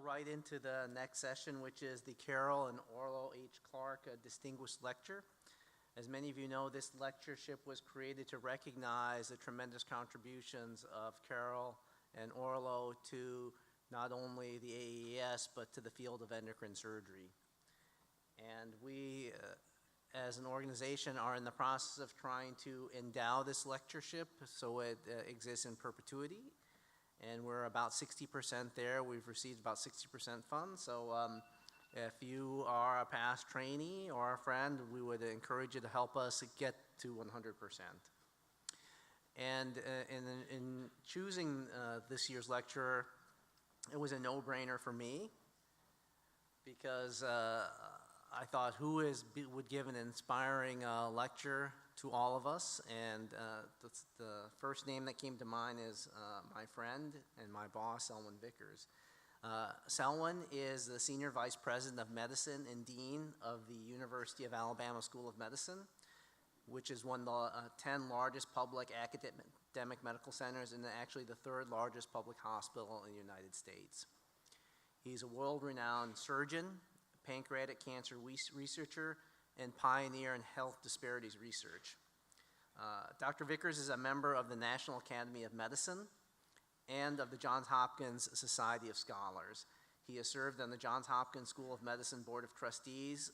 right into the next session, which is the Carol and Orlo H. Clark Distinguished Lecture. As many of you know, this lectureship was created to recognize the tremendous contributions of Carol and Orlo to not only the AES, but to the field of endocrine surgery. And we, as an organization, are in the process of trying to endow this lectureship so it exists in perpetuity. And we're about 60% there. We've received about 60% funds. So if you are a past trainee or a friend, we would encourage you to help us get to 100%. And in choosing this year's lecturer, it was a no-brainer for me because I thought who would give an inspiring lecture to all of us, and the first name that came to mind is my friend and my boss, Selwyn Vickers. Selwyn is the Senior Vice President of Medicine and Dean of the University of Alabama School of Medicine, which is one of the 10 largest public academic medical centers and actually the third largest public hospital in the United States. He's a world-renowned surgeon, pancreatic cancer researcher, and pioneer in health disparities research. Dr. Vickers is a member of the National Academy of Medicine and of the Johns Hopkins Society of Scholars. He has served on the Johns Hopkins School of Medicine Board of Trustees,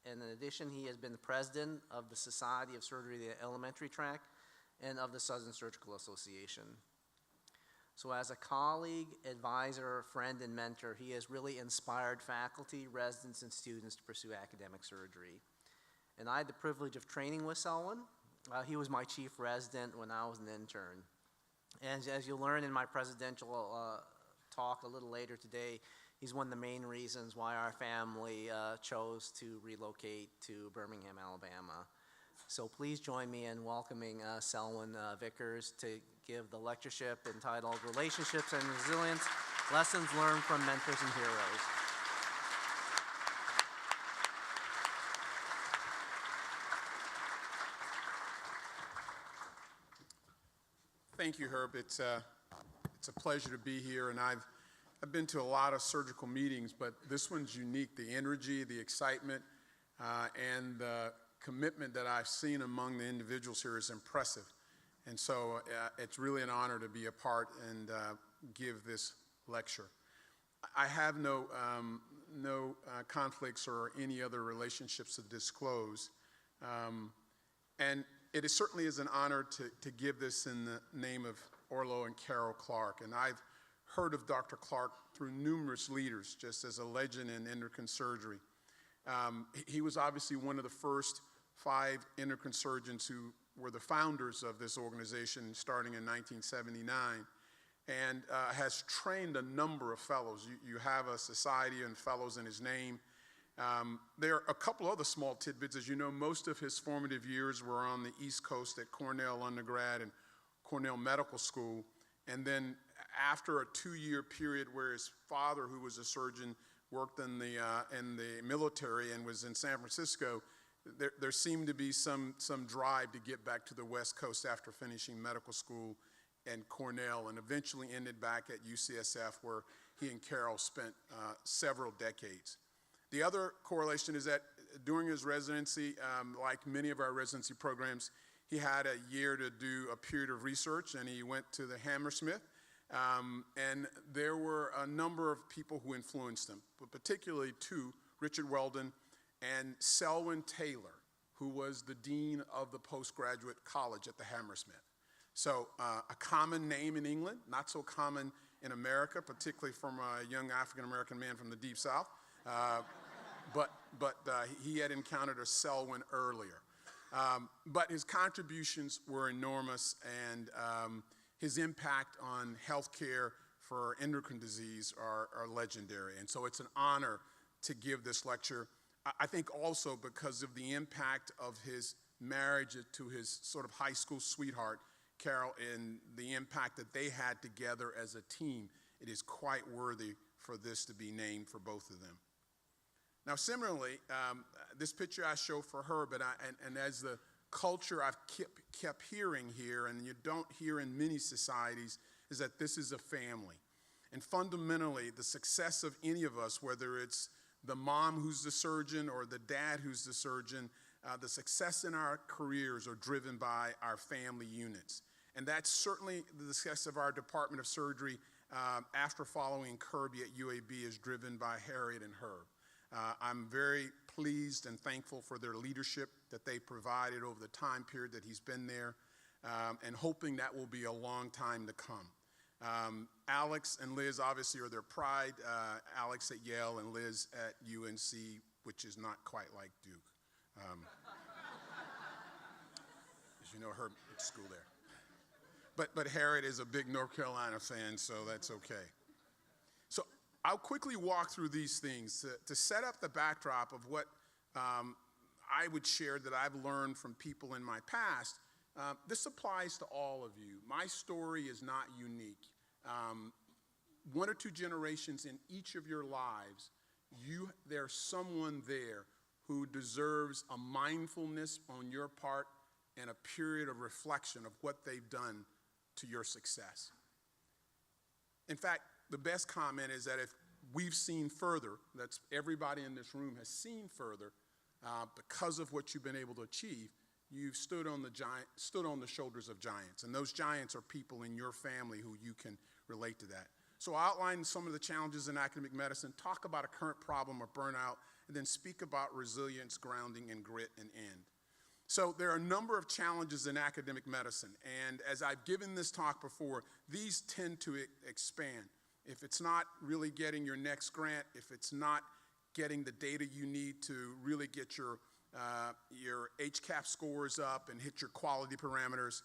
and in addition, he has been the president of the Society of Surgery of the Elementary Tract and of the Southern Surgical Association. So as a colleague, advisor, friend, and mentor, he has really inspired faculty, residents, and students to pursue academic surgery. And I had the privilege of training with Selwyn. He was my chief resident when I was an intern. And as you'll learn in my presidential talk a little later today, he's one of the main reasons why our family chose to relocate to Birmingham, Alabama. So please join me in welcoming Selwyn Vickers to give the lectureship entitled Relationships and Resilience, Lessons Learned from Mentors and Heroes. Thank you, Herb. It's a pleasure to be here, and I've been to a lot of surgical meetings, but this one's unique. The energy, the excitement, and the commitment that I've seen among the individuals here is impressive. And so it's really an honor to be a part and give this lecture. I have no conflicts or any other relationships to disclose. And it certainly is an honor to give this in the name of Orlo and Carol Clark. And I've heard of Dr. Clark through numerous leaders, just as a legend in endocrine surgery. He was obviously one of the first 5 endocrine surgeons who were the founders of this organization starting in 1979, and has trained a number of fellows. You have a society and fellows in his name. There are a couple other small tidbits. As you know, most of his formative years were on the East Coast at Cornell undergrad and Cornell Medical School. And then after a 2-year period where his father, who was a surgeon, worked in the military and was in San Francisco, there seemed to be some drive to get back to the West Coast after finishing medical school and Cornell, and eventually ended back at UCSF, where he and Carol spent several decades. The other correlation is that during his residency, like many of our residency programs, he had a year to do a period of research, and he went to the Hammersmith. And there were a number of people who influenced him, but particularly 2, Richard Weldon and Selwyn Taylor, who was the dean of the postgraduate college at the Hammersmith. So a common name in England, not so common in America, particularly from a young African-American man from the Deep South. But he had encountered a Selwyn earlier. But his contributions were enormous, and his impact on healthcare for endocrine disease are legendary. And so it's an honor to give this lecture. I think also because of the impact of his marriage to his sort of high school sweetheart, Carol, and the impact that they had together as a team, it is quite worthy for this to be named for both of them. Now, similarly, this picture I show for her, but and as the culture I've kept hearing here, and you don't hear in many societies, is that this is a family. And fundamentally, the success of any of us, whether it's the mom who's the surgeon or the dad who's the surgeon, the success in our careers are driven by our family units. And that's certainly the success of our Department of Surgery after following Kirby at UAB is driven by Harriet and Herb. I'm very pleased and thankful for their leadership that they provided over the time period that he's been there, and hoping that will be a long time to come. Alex and Liz obviously are their pride. Alex at Yale and Liz at UNC, which is not quite like Duke. As you know, her school there. But Harriet is a big North Carolina fan, so that's okay. So I'll quickly walk through these things to set up the backdrop of what I would share that I've learned from people in my past. This applies to all of you. My story is not unique. One or two generations in each of your lives, there's someone there who deserves a mindfulness on your part and a period of reflection of what they've done to your success. In fact, the best comment is that if we've seen further, that's everybody in this room has seen further, because of what you've been able to achieve, you've stood on the shoulders of giants. And those giants are people in your family who you can relate to that. So I'll outline some of the challenges in academic medicine, talk about a current problem of burnout, and then speak about resilience, grounding, and grit, and end. So there are a number of challenges in academic medicine, and as I've given this talk before, these tend to expand. If it's not really getting your next grant, if it's not getting the data you need to really get your HCAP scores up and hit your quality parameters,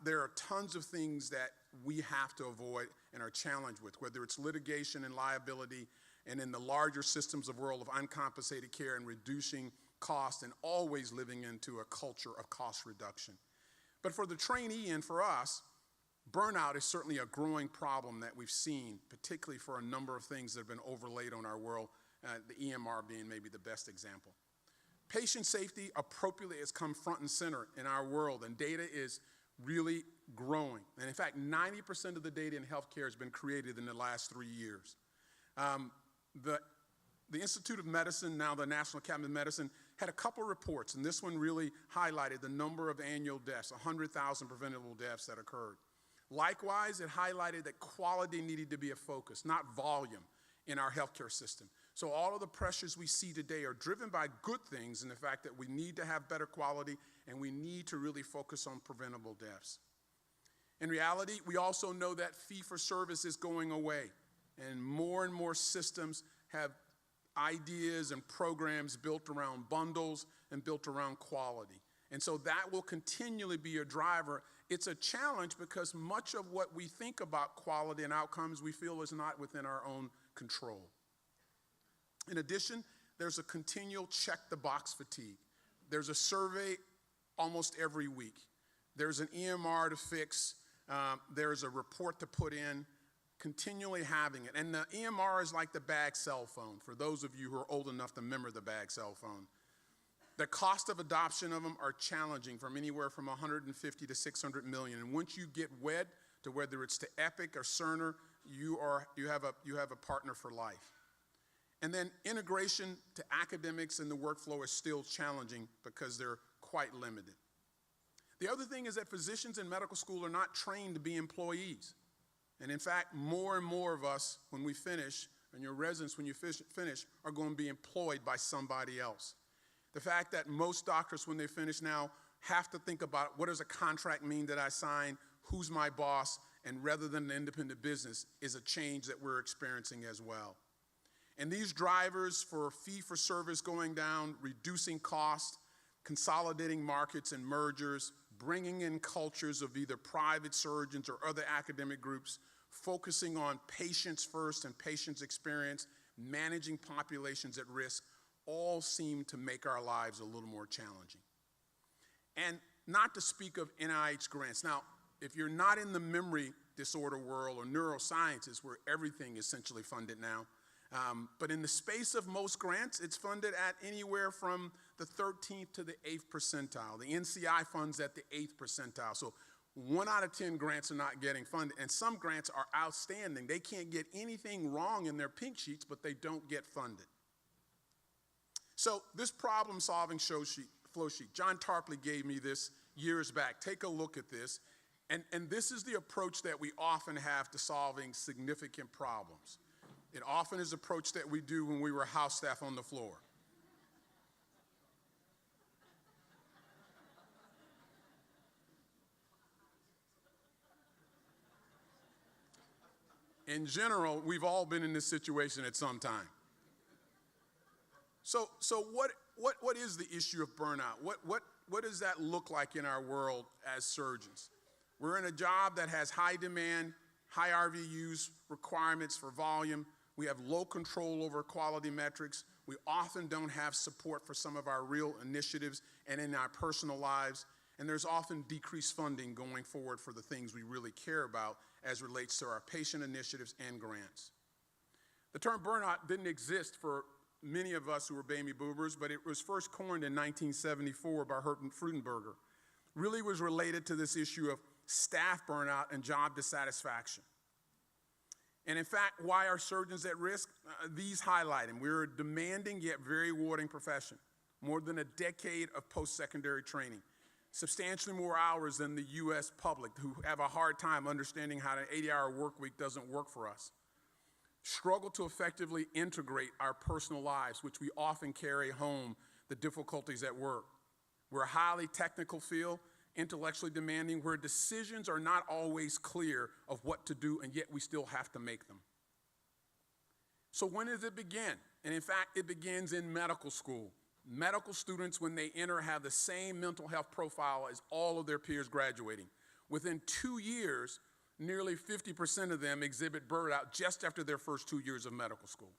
there are tons of things that we have to avoid and are challenged with, whether it's litigation and liability, and in the larger systems of world of uncompensated care and reducing cost and always living into a culture of cost reduction. But for the trainee and for us, burnout is certainly a growing problem that we've seen, particularly for a number of things that have been overlaid on our world, the EMR being maybe the best example. Patient safety appropriately has come front and center in our world, and data is really growing. And in fact, 90% of the data in healthcare has been created in the last 3 years. The Institute of Medicine, now the National Academy of Medicine, had a couple reports, and this one really highlighted the number of annual deaths, 100,000 preventable deaths that occurred. Likewise, it highlighted that quality needed to be a focus, not volume, in our healthcare system. So all of the pressures we see today are driven by good things and the fact that we need to have better quality and we need to really focus on preventable deaths. In reality, we also know that fee-for-service is going away, and more systems have ideas and programs built around bundles and built around quality. And so that will continually be a driver. It's a challenge because much of what we think about quality and outcomes we feel is not within our own control. In addition, there's a continual check-the-box fatigue. There's a survey almost every week. There's an EMR to fix. There's a report to put in, continually having it. And the EMR is like the bag cell phone, for those of you who are old enough to remember the bag cell phone. The cost of adoption of them are challenging, from anywhere from 150 to 600 million. And once you get wed to whether it's to Epic or Cerner, you have a partner for life. And then integration to academics and the workflow is still challenging because they're quite limited. The other thing is that physicians in medical school are not trained to be employees. And in fact, more and more of us, when we finish, and your residents, when you finish, are going to be employed by somebody else. The fact that most doctors, when they finish now, have to think about what does a contract mean that I sign, who's my boss, and rather than an independent business is a change that we're experiencing as well. And these drivers for fee-for-service going down, reducing cost, consolidating markets and mergers, bringing in cultures of either private surgeons or other academic groups, focusing on patients first and patients' experience, managing populations at risk, all seem to make our lives a little more challenging. And not to speak of NIH grants. Now, if you're not in the memory disorder world or neurosciences, where everything is essentially funded now, but in the space of most grants, it's funded at anywhere from the 13th to the 8th percentile. The NCI funds at the 8th percentile. So 1 out of 10 grants are not getting funded, and some grants are outstanding. They can't get anything wrong in their pink sheets, but they don't get funded. So this problem-solving flow sheet, John Tarpley gave me this years back. Take a look at this. And this is the approach that we often have to solving significant problems. It often is the approach that we do when we were house staff on the floor. In general, we've all been in this situation at some time. So what is the issue of burnout? What does that look like in our world as surgeons? We're in a job that has high demand, high RVUs, requirements for volume. We have low control over quality metrics. We often don't have support for some of our real initiatives and in our personal lives. And there's often decreased funding going forward for the things we really care about as relates to our patient initiatives and grants. The term burnout didn't exist for many of us who were baby boomers, but it was first coined in 1974 by Herbert Freudenberger. Really was related to this issue of staff burnout and job dissatisfaction. And in fact, why are surgeons at risk? These highlight them. We're a demanding yet very rewarding profession. More than a decade of post-secondary training. Substantially more hours than the U.S. public, who have a hard time understanding how an 80-hour work week doesn't work for us. Struggle to effectively integrate our personal lives, which we often carry home the difficulties at work. We're a highly technical field, intellectually demanding, where decisions are not always clear of what to do, and yet we still have to make them. So when does it begin? And in fact, it begins in medical school. Medical students, when they enter, have the same mental health profile as all of their peers graduating. Within 2 years, nearly 50% of them exhibit burnout just after their first 2 years of medical school.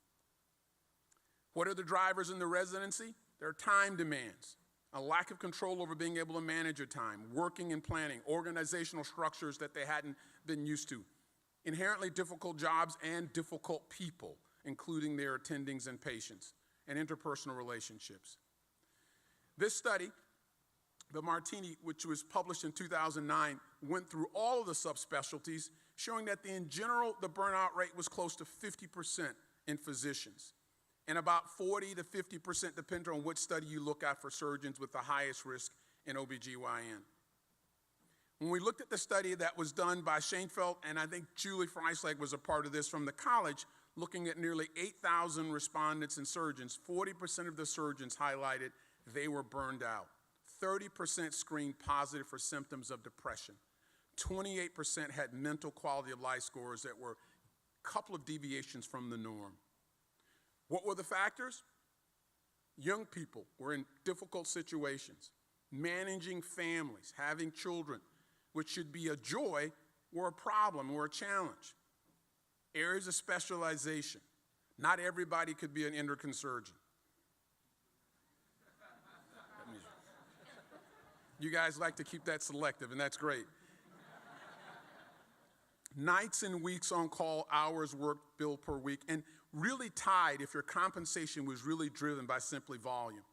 What are the drivers in the residency? There are time demands, a lack of control over being able to manage your time, working and planning, organizational structures that they hadn't been used to, inherently difficult jobs and difficult people, including their attendings and patients, and interpersonal relationships. This study, the Martini, which was published in 2009, went through all of the subspecialties, showing that in general, the burnout rate was close to 50% in physicians, and about 40 to 50% depending on which study you look at for surgeons with the highest risk in OBGYN. When we looked at the study that was done by Schoenfeld, and I think Julie Freisleg was a part of this from the college, looking at nearly 8,000 respondents and surgeons, 40% of the surgeons highlighted they were burned out. 30% screened positive for symptoms of depression. 28% had mental quality of life scores that were a couple of deviations from the norm. What were the factors? Young people were in difficult situations. Managing families, having children, which should be a joy, were a problem or a challenge. Areas of specialization. Not everybody could be an endocrine surgeon. You guys like to keep that selective, and that's great. Nights and weeks on call, hours worked, billed per week, and really tied if your compensation was really driven by simply volume.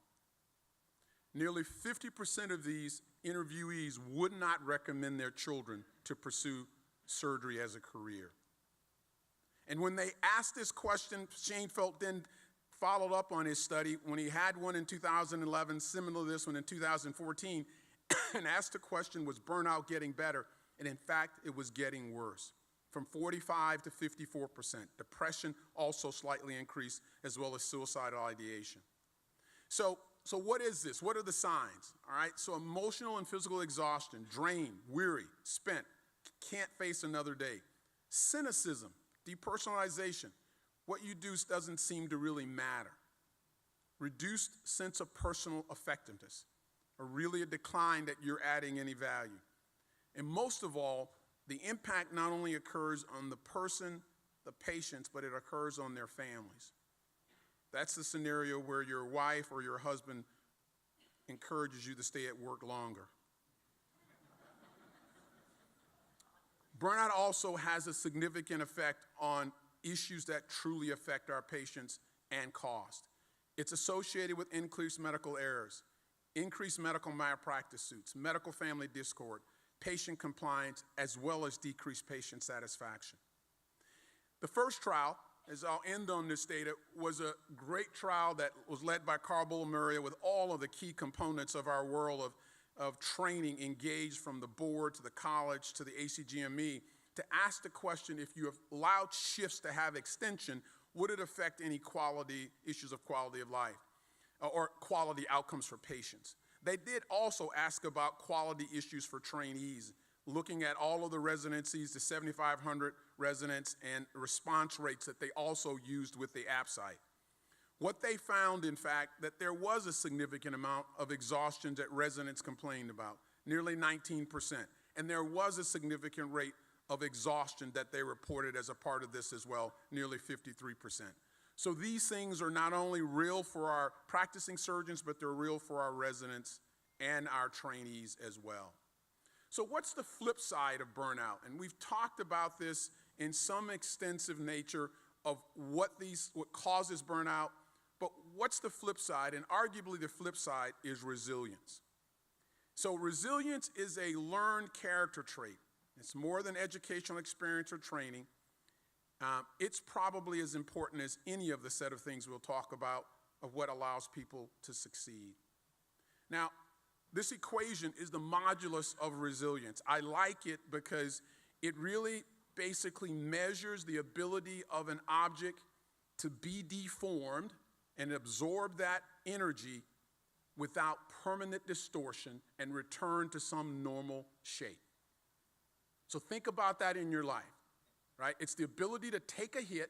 Nearly 50% of these interviewees would not recommend their children to pursue surgery as a career. And when they asked this question, Schoenfeld then followed up on his study when he had one in 2011, similar to this one in 2014, and asked the question, was burnout getting better? And in fact, it was getting worse, from 45 to 54%. Depression also slightly increased, as well as suicidal ideation. So what is this? What are the signs? All right, so emotional and physical exhaustion, drained, weary, spent, can't face another day. Cynicism, depersonalization, what you do doesn't seem to really matter. Reduced sense of personal effectiveness, or really a decline that you're adding any value. And most of all, the impact not only occurs on the person, the patients, but it occurs on their families. That's the scenario where your wife or your husband encourages you to stay at work longer. Burnout also has a significant effect on issues that truly affect our patients and cost. It's associated with increased medical errors, increased medical malpractice suits, medical family discord, patient compliance, as well as decreased patient satisfaction. The first trial, as I'll end on this data, was a great trial that was led by Carl Bullamaria with all of the key components of our world of training engaged, from the board to the college to the ACGME, to ask the question, if you have allowed shifts to have extension, would it affect any issues of quality of life or quality outcomes for patients? They did also ask about quality issues for trainees, looking at all of the residencies, the 7,500 residents, and response rates that they also used with the app site. What they found, in fact, that there was a significant amount of exhaustion that residents complained about, nearly 19%. And there was a significant rate of exhaustion that they reported as a part of this as well, nearly 53%. So these things are not only real for our practicing surgeons, but they're real for our residents and our trainees as well. So what's the flip side of burnout? And we've talked about this in some extensive nature of what causes burnout, but what's the flip side? And arguably the flip side is resilience. So resilience is a learned character trait. It's more than educational experience or training. It's probably as important as any of the set of things we'll talk about of what allows people to succeed. Now, this equation is the modulus of resilience. I like it because it really basically measures the ability of an object to be deformed and absorb that energy without permanent distortion and return to some normal shape. So think about that in your life, right? It's the ability to take a hit,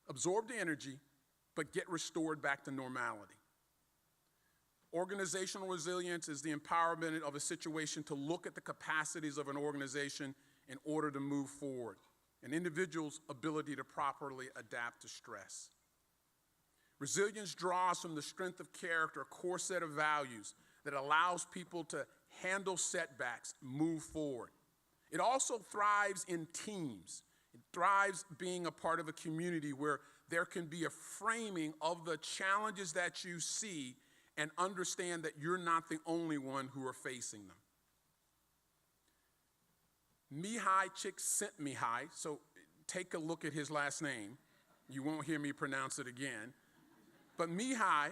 absorb the energy, but get restored back to normality. Organizational resilience is the empowerment of a situation to look at the capacities of an organization in order to move forward, an individual's ability to properly adapt to stress. Resilience draws from the strength of character, a core set of values that allows people to handle setbacks, move forward. It also thrives in teams. It thrives being a part of a community where there can be a framing of the challenges that you see and understand that you're not the only one who are facing them. Mihai Csikszentmihalyi, so take a look at his last name. You won't hear me pronounce it again. But Mihai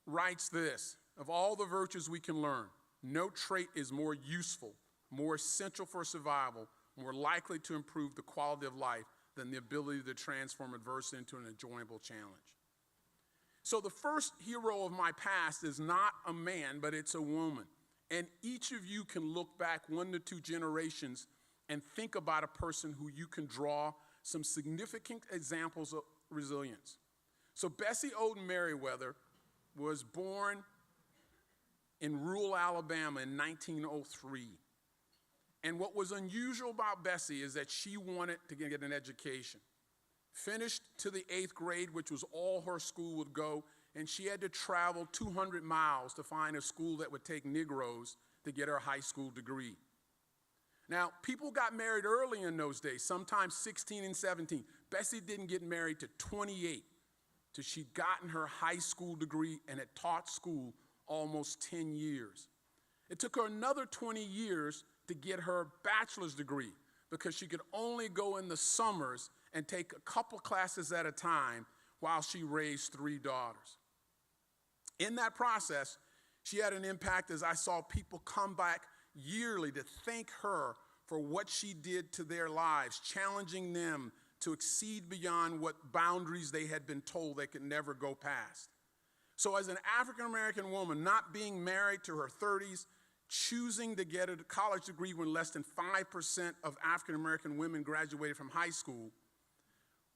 writes this: of all the virtues we can learn, no trait is more useful, more essential for survival, more likely to improve the quality of life than the ability to transform adversity into an enjoyable challenge. So the first hero of my past is not a man, but it's a woman. And each of you can look back 1 to 2 generations and think about a person who you can draw some significant examples of resilience. So Bessie Oden Merriweather was born in rural Alabama in 1903. And what was unusual about Bessie is that she wanted to get an education. Finished to the 8th grade, which was all her school would go, and she had to travel 200 miles to find a school that would take Negroes to get her high school degree. Now, people got married early in those days, sometimes 16 and 17. Bessie didn't get married to 28 till she'd gotten her high school degree and had taught school almost 10 years. It took her another 20 years to get her bachelor's degree because she could only go in the summers and take a couple classes at a time while she raised 3 daughters. In that process, she had an impact as I saw people come back yearly to thank her for what she did to their lives, challenging them to exceed beyond what boundaries they had been told they could never go past. So as an African-American woman, not being married to her 30s, choosing to get a college degree when less than 5% of African-American women graduated from high school,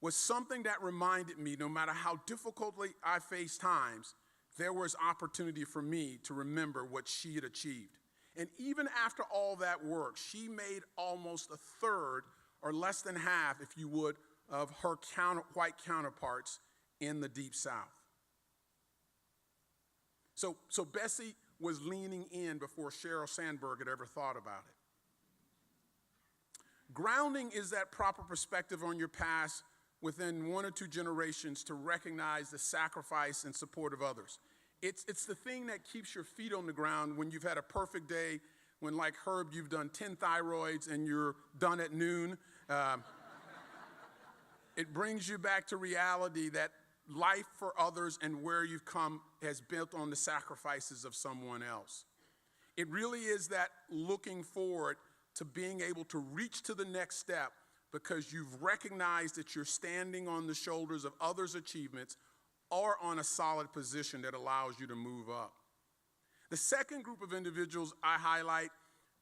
was something that reminded me, no matter how difficultly I faced times, there was opportunity for me to remember what she had achieved. And even after all that work, she made almost a third, or less than half, if you would, of her white counterparts in the Deep South. So Bessie was leaning in before Sheryl Sandberg had ever thought about it. Grounding is that proper perspective on your past within 1 or 2 generations to recognize the sacrifice and support of others. It's the thing that keeps your feet on the ground when you've had a perfect day, when, like Herb, you've done 10 thyroids and you're done at noon. It brings you back to reality that life for others and where you've come has built on the sacrifices of someone else. It really is that looking forward to being able to reach to the next step because you've recognized that you're standing on the shoulders of others' achievements or on a solid position that allows you to move up. The second group of individuals I highlight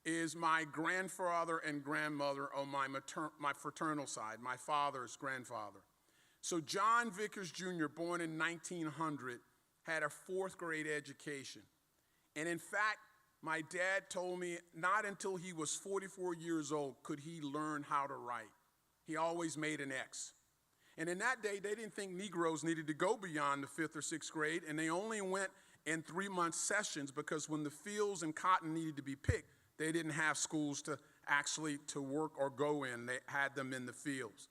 is my grandfather and grandmother on my fraternal side, my father's grandfather. So John Vickers Jr., born in 1900, had a fourth grade education. And in fact, my dad told me not until he was 44 years old could he learn how to write. He always made an X. And in that day, they didn't think Negroes needed to go beyond the 5th or 6th grade, and they only went in 3-month sessions because when the fields and cotton needed to be picked, they didn't have schools to actually to work or go in. They had them in the fields.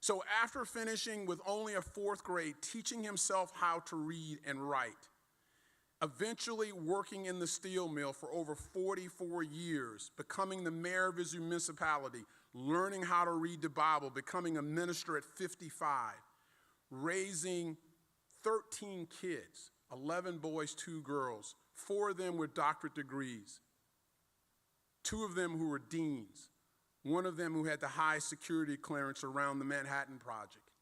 So after finishing with only a 4th grade, teaching himself how to read and write, eventually working in the steel mill for over 44 years, becoming the mayor of his municipality, learning how to read the Bible, becoming a minister at 55, raising 13 kids, 11 boys, 2 girls, 4 of them with doctorate degrees, 2 of them who were deans, 1 of them who had the highest security clearance around the Manhattan Project.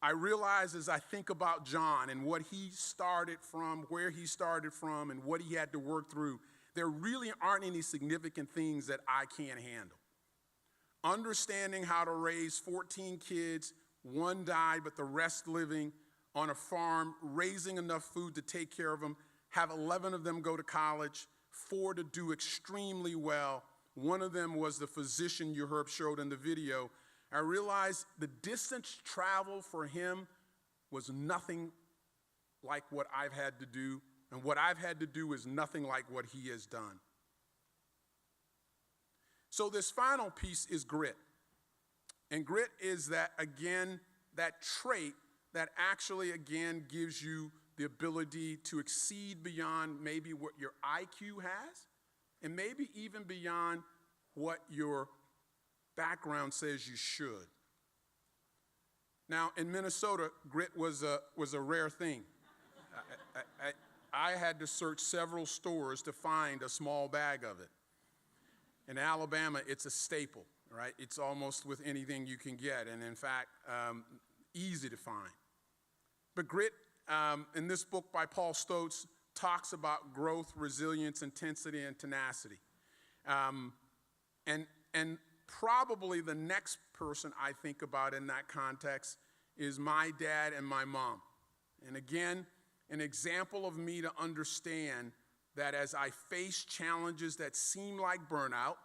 I realize as I think about John and what he started from, where he started from, and what he had to work through, there really aren't any significant things that I can't handle. Understanding how to raise 14 kids, 1 died, but the rest living on a farm, raising enough food to take care of them, have 11 of them go to college, 4 to do extremely well. 1 of them was the physician you heard showed in the video. I realized the distance traveled for him was nothing like what I've had to do, and what I've had to do is nothing like what he has done. So this final piece is grit. And grit is that, again, that trait that actually, again, gives you the ability to exceed beyond maybe what your IQ has, and maybe even beyond what your background says you should. Now, in Minnesota, grit was a rare thing. I had to search several stores to find a small bag of it. In Alabama, it's a staple, right? It's almost with anything you can get, and in fact, easy to find. But grit, in this book by Paul Stotz, talks about growth, resilience, intensity, and tenacity. And probably the next person I think about in that context is my dad and my mom. And again, an example of me to understand that as I face challenges that seem like burnout,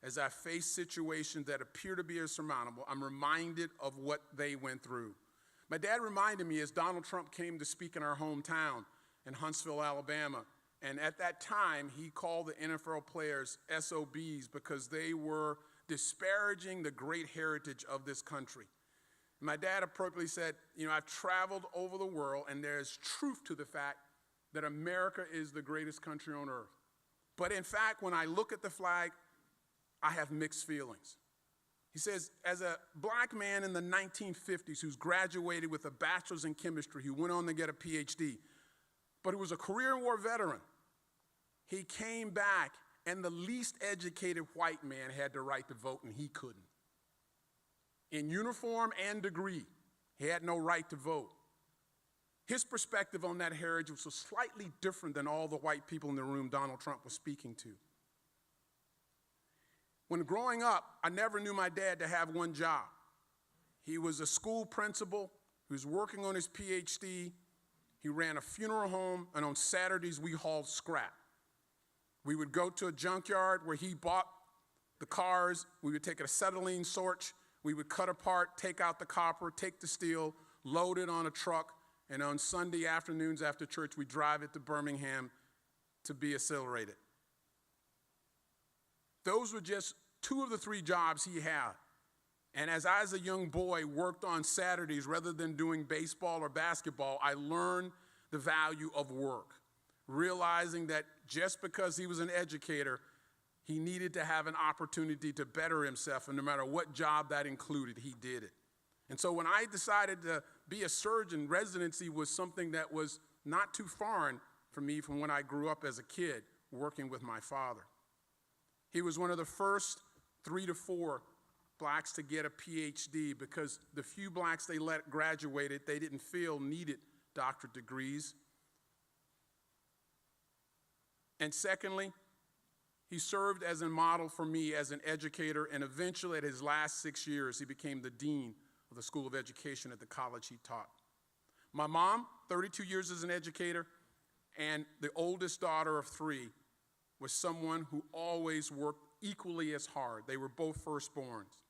as I face situations that appear to be insurmountable, I'm reminded of what they went through. My dad reminded me as Donald Trump came to speak in our hometown in Huntsville, Alabama, and at that time, he called the NFL players SOBs because they were disparaging the great heritage of this country. My dad appropriately said, I've traveled over the world, and there's truth to the fact that America is the greatest country on earth. But in fact, when I look at the flag, I have mixed feelings. He says, as a black man in the 1950s who's graduated with a bachelor's in chemistry, who went on to get a PhD, but who was a career war veteran, he came back, and the least educated white man had the right to vote, and he couldn't. In uniform and degree, he had no right to vote. His perspective on that heritage was slightly different than all the white people in the room Donald Trump was speaking to. When growing up, I never knew my dad to have one job. He was a school principal. He was working on his PhD. He ran a funeral home, and on Saturdays, we hauled scrap. We would go to a junkyard where he bought the cars. We would take an acetylene torch. We would cut apart, take out the copper, take the steel, load it on a truck, and on Sunday afternoons after church, we'd drive it to Birmingham to be accelerated. Those were just 2 of the 3 jobs he had. And as I, as a young boy, worked on Saturdays rather than doing baseball or basketball, I learned the value of work, realizing that just because he was an educator, he needed to have an opportunity to better himself, and no matter what job that included, he did it. And so when I decided to be a surgeon, residency was something that was not too foreign for me from when I grew up as a kid working with my father. He was one of the first 3 to 4 blacks to get a PhD because the few blacks they let graduated, they didn't feel needed doctorate degrees. And secondly, he served as a model for me as an educator, and eventually at his last 6 years, he became the dean of the School of Education at the college he taught. My mom, 32 years as an educator, and the oldest daughter of 3 was someone who always worked equally as hard. They were both firstborns.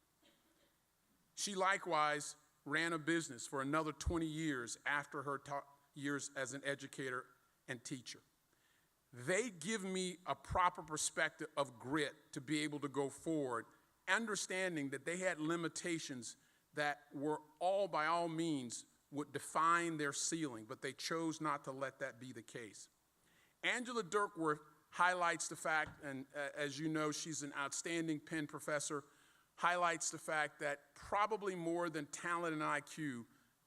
She likewise ran a business for another 20 years after her years as an educator and teacher. They give me a proper perspective of grit to be able to go forward, understanding that they had limitations that were all, by all means, would define their ceiling, but they chose not to let that be the case. Angela Dirkworth highlights the fact, and as you know, she's an outstanding Penn professor, highlights the fact that probably more than talent and IQ,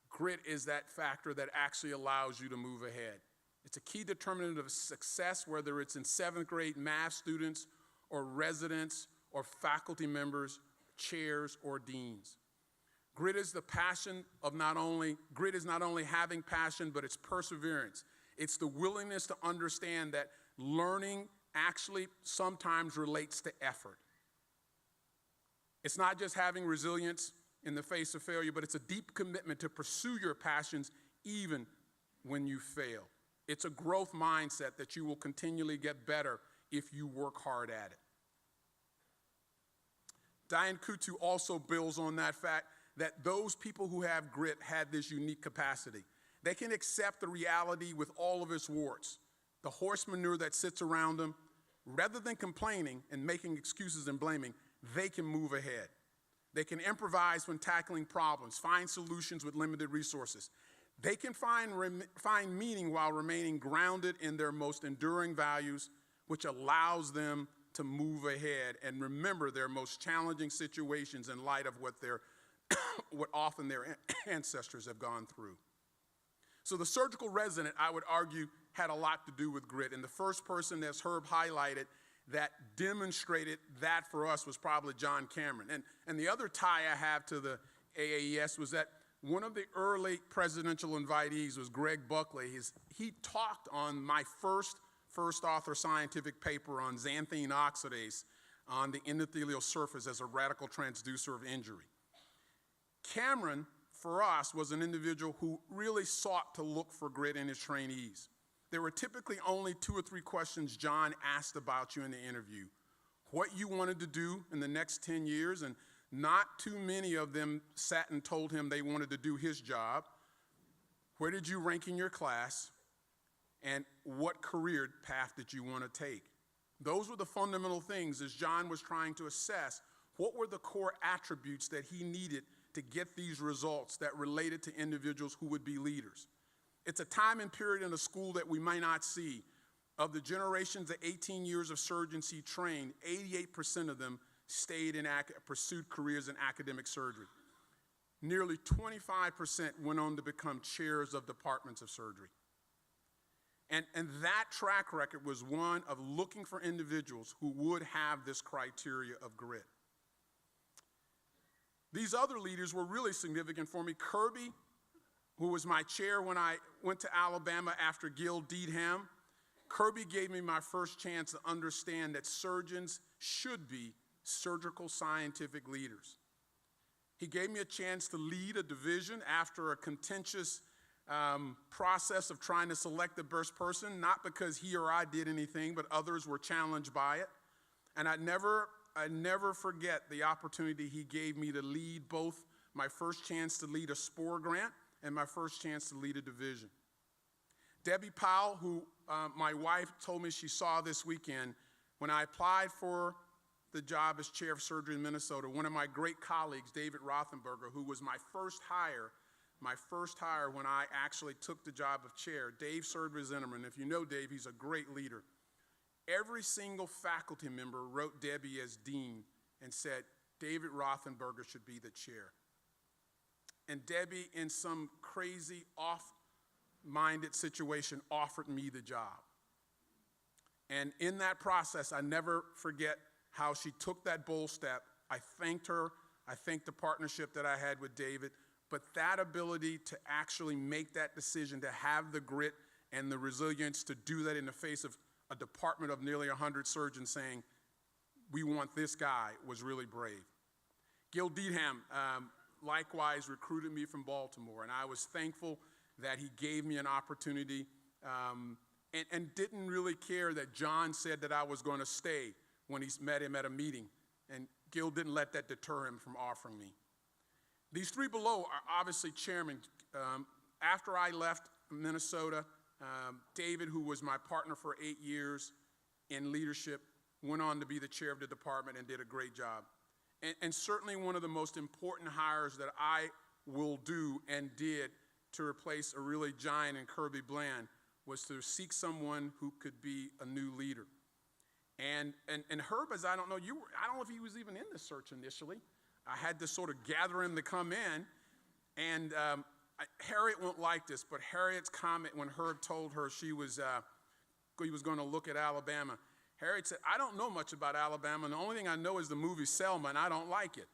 grit is that factor that actually allows you to move ahead. It's a key determinant of success, whether it's in 7th grade math students or residents or faculty members, chairs, or deans. Grit is the passion of grit is not only having passion, but it's perseverance. It's the willingness to understand that learning actually sometimes relates to effort. It's not just having resilience in the face of failure, but it's a deep commitment to pursue your passions even when you fail. It's a growth mindset that you will continually get better if you work hard at it. Diane Kutu also builds on that fact that those people who have grit had this unique capacity. They can accept the reality with all of its warts, the horse manure that sits around them. Rather than complaining and making excuses and blaming, they can move ahead. They can improvise when tackling problems, find solutions with limited resources. They can find meaning while remaining grounded in their most enduring values, which allows them to move ahead and remember their most challenging situations in light of what often their ancestors have gone through. So the surgical resident, I would argue, had a lot to do with grit. And the first person, as Herb highlighted, that demonstrated that for us was probably John Cameron. And the other tie I have to the AAES was that one of the early presidential invitees was Greg Buckley. He talked on my first author scientific paper on xanthine oxidase on the endothelial surface as a radical transducer of injury. Cameron, for us, was an individual who really sought to look for grit in his trainees. There were typically only 2 or 3 questions John asked about you in the interview. What you wanted to do in the next 10 years, and not too many of them sat and told him they wanted to do his job. Where did you rank in your class? And what career path did you want to take? Those were the fundamental things as John was trying to assess what were the core attributes that he needed to get these results that related to individuals who would be leaders. It's a time and period in a school that we might not see. Of the generations of 18 years of surgeons he trained, 88% of them stayed in pursued careers in academic surgery. Nearly 25% went on to become chairs of departments of surgery. And that track record was one of looking for individuals who would have this criteria of grit. These other leaders were really significant for me. Kirby, who was my chair when I went to Alabama after Gil Deedham, Kirby gave me my first chance to understand that surgeons should be surgical scientific leaders. He gave me a chance to lead a division after a contentious process of trying to select the best person, not because he or I did anything, but others were challenged by it. And I never forget the opportunity he gave me to lead both my first chance to lead a SPOR grant and my first chance to lead a division. Debbie Powell, who my wife told me she saw this weekend, when I applied for the job as chair of surgery in Minnesota, one of my great colleagues, David Rothenberger, who was my first hire when I actually took the job of chair. Dave served as interim. If you know Dave, he's a great leader. every single faculty member wrote Debbie as dean and said, David Rothenberger should be the chair. And Debbie, in some crazy, off-minded situation, offered me the job. And in that process, I never forget how she took that bold step. I thanked her. I thanked the partnership that I had with David. But that ability to actually make that decision, to have the grit and the resilience to do that in the face of a department of nearly 100 surgeons saying, we want this guy, was really brave. Gil Deedham likewise recruited me from Baltimore, and I was thankful that he gave me an opportunity and didn't really care that John said that I was going to stay when he met him at a meeting, and Gil didn't let that deter him from offering me. These three below are obviously chairmen. After I left Minnesota, David, who was my partner for 8 years in leadership, went on to be the chair of the department and did a great job. And certainly one of the most important hires that I will do and did to replace a really giant in Kirby Bland was to seek someone who could be a new leader. And Herb, as I don't know if he was even in the search initially. I had to sort of gather him to come in, and Harriet won't like this, but Harriet's comment when Herb told her he was going to look at Alabama, Harriet said, I don't know much about Alabama, and the only thing I know is the movie Selman, I don't like it.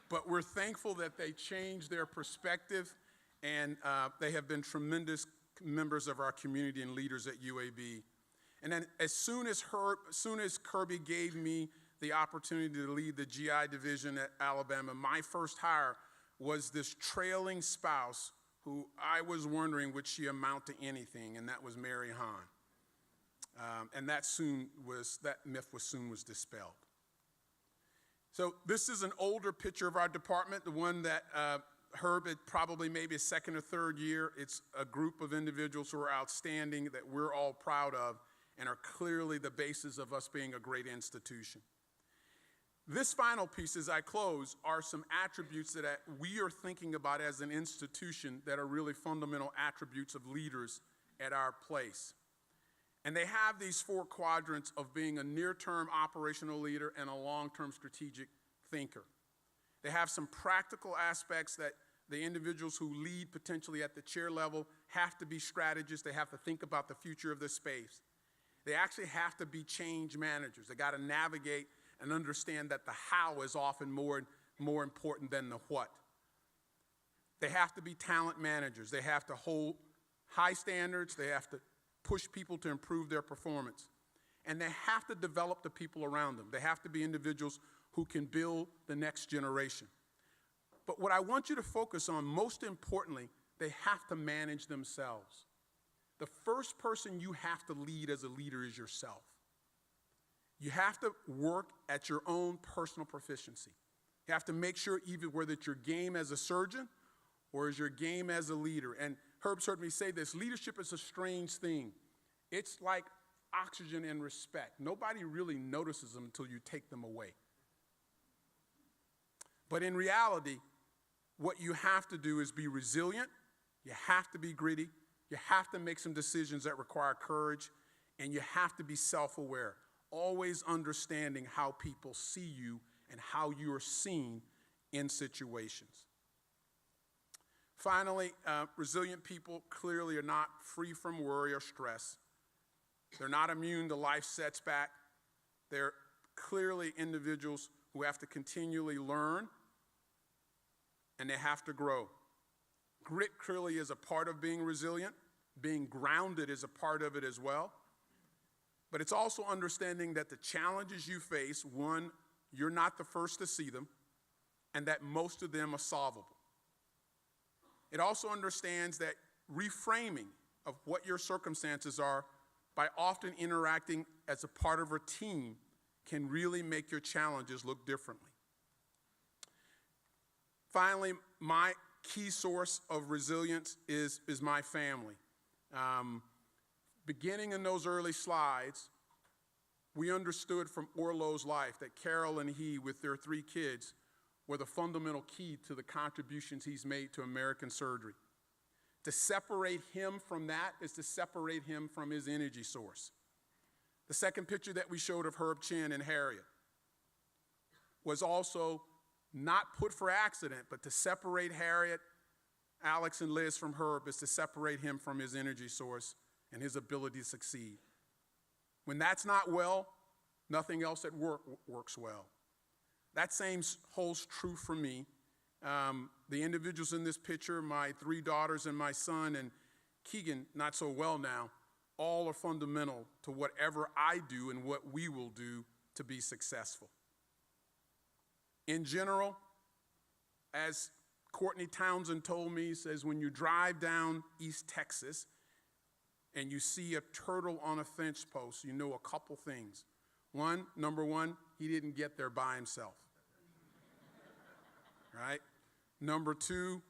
But we're thankful that they changed their perspective, and they have been tremendous members of our community and leaders at UAB. And then as soon as Kirby gave me the opportunity to lead the GI division at Alabama, my first hire was this trailing spouse who I was wondering would she amount to anything, and that was Mary Hahn. And that myth was soon dispelled. So this is an older picture of our department, the one that Herb had probably maybe a second or third year. It's a group of individuals who are outstanding that we're all proud of and are clearly the basis of us being a great institution. This final piece, as I close, are some attributes that we are thinking about as an institution that are really fundamental attributes of leaders at our place. And they have these four quadrants of being a near-term operational leader and a long-term strategic thinker. They have some practical aspects that the individuals who lead potentially at the chair level have to be strategists. They have to think about the future of the space. They actually have to be change managers. They got to navigate and understand that the how is often more important than the what. They have to be talent managers. They have to hold high standards. They have to push people to improve their performance. And they have to develop the people around them. They have to be individuals who can build the next generation. But what I want you to focus on, most importantly, they have to manage themselves. The first person you have to lead as a leader is yourself. You have to work at your own personal proficiency. You have to make sure either whether it's your game as a surgeon or is your game as a leader. And Herb's heard me say this, leadership is a strange thing. It's like oxygen and respect. Nobody really notices them until you take them away. But in reality, what you have to do is be resilient. You have to be gritty. You have to make some decisions that require courage. And you have to be self-aware, always understanding how people see you and how you are seen in situations. Finally, resilient people clearly are not free from worry or stress. They're not immune to life setbacks. They're clearly individuals who have to continually learn and they have to grow. Grit clearly is a part of being resilient. Being grounded is a part of it as well. But it's also understanding that the challenges you face, one, you're not the first to see them, and that most of them are solvable. It also understands that reframing of what your circumstances are by often interacting as a part of a team can really make your challenges look differently. Finally, my key source of resilience is my family. Beginning in those early slides, we understood from Orlo's life that Carol and he, with their 3 kids, were the fundamental key to the contributions he's made to American surgery. To separate him from that is to separate him from his energy source. The second picture that we showed of Herb Chin and Harriet was also not put for accident, but to separate Harriet, Alex, and Liz from Herb is to separate him from his energy source and his ability to succeed. When that's not well, nothing else at work works well. That same holds true for me. The individuals in this picture, my 3 daughters and my son, and Keegan, not so well now, all are fundamental to whatever I do and what we will do to be successful. In general, as Courtney Townsend told me, he says, when you drive down East Texas and you see a turtle on a fence post, you know a couple things. Number one, he didn't get there by himself. Right? Number 2,